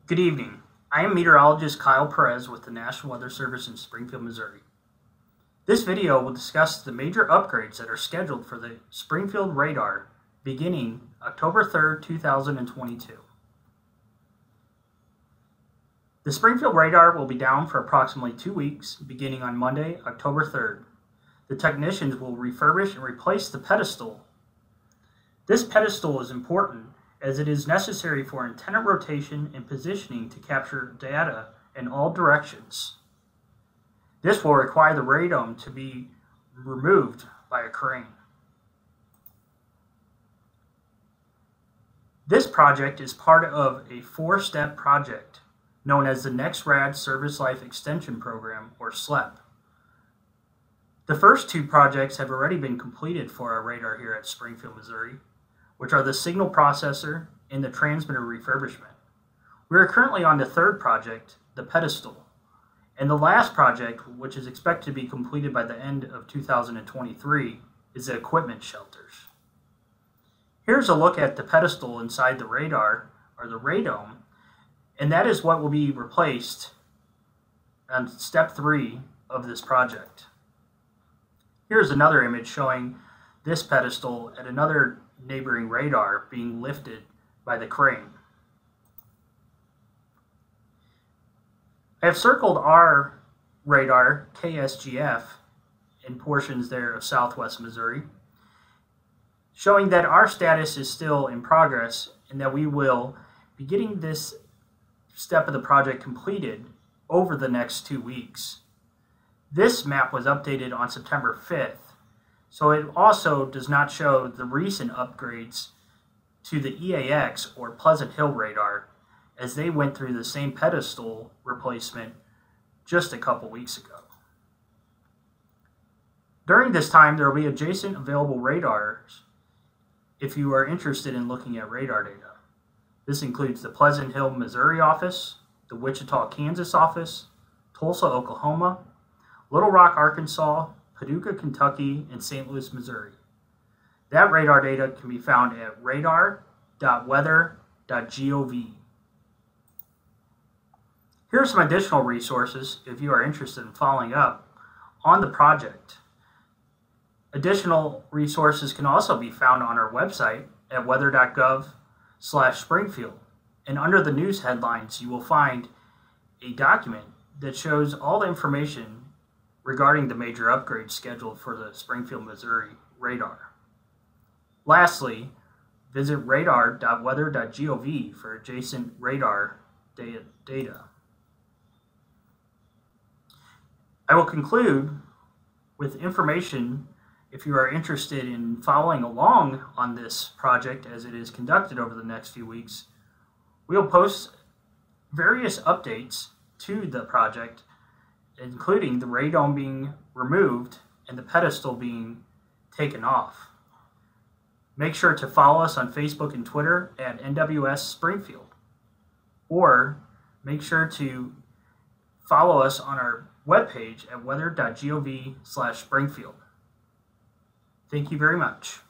Good evening. I am meteorologist Kyle Perez with the National Weather Service in Springfield, Missouri. This video will discuss the major upgrades that are scheduled for the Springfield radar beginning October 3rd, 2022. The Springfield radar will be down for approximately 2 weeks beginning on Monday, October 3rd. The technicians will refurbish and replace the pedestal. This pedestal is important as it is necessary for antenna rotation and positioning to capture data in all directions. This will require the radome to be removed by a crane. This project is part of a 4-step project known as the NEXRAD Service Life Extension Program, or SLEP. The first 2 projects have already been completed for our radar here at Springfield, Missouri, which are the signal processor and the transmitter refurbishment. We are currently on the 3rd project, the pedestal, and the last project, which is expected to be completed by the end of 2023, is the equipment shelters. Here's a look at the pedestal inside the radar, or the radome, and that is what will be replaced on step 3 of this project. Here's another image showing this pedestal at another neighboring radar being lifted by the crane. I have circled our radar, KSGF, in portions there of southwest Missouri, showing that our status is still in progress and that we will be getting this step of the project completed over the next 2 weeks. This map was updated on September 5th. So it also does not show the recent upgrades to the EAX or Pleasant Hill radar, as they went through the same pedestal replacement just a couple weeks ago. During this time, there will be adjacent available radars if you are interested in looking at radar data. This includes the Pleasant Hill, Missouri office, the Wichita, Kansas office, Tulsa, Oklahoma, Little Rock, Arkansas, Paducah, Kentucky, and St. Louis, Missouri. That radar data can be found at radar.weather.gov. Here are some additional resources if you are interested in following up on the project. Additional resources can also be found on our website at weather.gov/Springfield. And under the news headlines, you will find a document that shows all the information regarding the major upgrades scheduled for the Springfield, Missouri radar. Lastly, visit radar.weather.gov for adjacent radar data. I will conclude with information if you are interested in following along on this project as it is conducted over the next few weeks. We will post various updates to the project, including the radome being removed and the pedestal being taken off. Make sure to follow us on Facebook and Twitter at NWS Springfield, or make sure to follow us on our webpage at weather.gov/Springfield. Thank you very much.